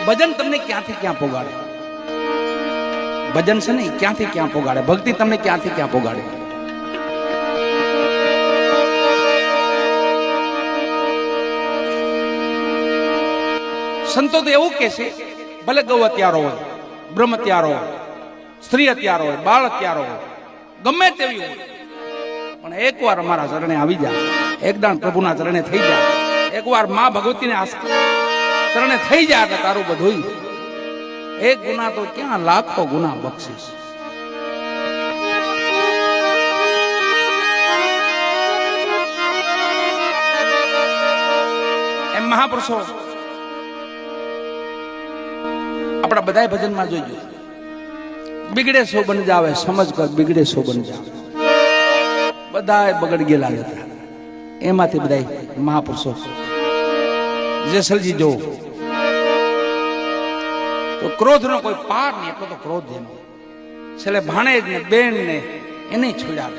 ભજન તમને ક્યાંથી ક્યાં પોગાડે, ભજન છે ને ક્યાંથી ક્યાં પોગાડે, ભક્તિ તમને ક્યાંથી ક્યાં પોગાડે. સંતો તો એવું કે છે, ભલે ગૌ હત્યારો હોય, બ્રહ્મ હત્યારો હોય, સ્ત્રી હત્યારો હોય, બાળ હત્યારો હોય, ગમે તેવી હોય, પણ એકવાર અમારા ચરણે આવી જાય, એકદાન પ્રભુના ચરણે થઈ જાય, એકવાર માં ભગવતીને ચરણે થઈ જાય કે તારું બધું એક ગુના તો ક્યાં લાખો ગુના બક્ષિસ. એમ મહાપુરુષો આપણા બધા ભજનમાં જોઈજો, બિગડે સો બન જાવે સમજ કર, બિગડે સો બન જાવે. બધા બગડ ગયેલા હતા, એમાંથી બધા મહાપુરુષો જેસલજી જો તો ક્રોધ નો કોઈ પાર નહીં, એટલો તો ક્રોધ એનો છેલ્લે ભાણેજ ને બેન ને એને છોડ્યા.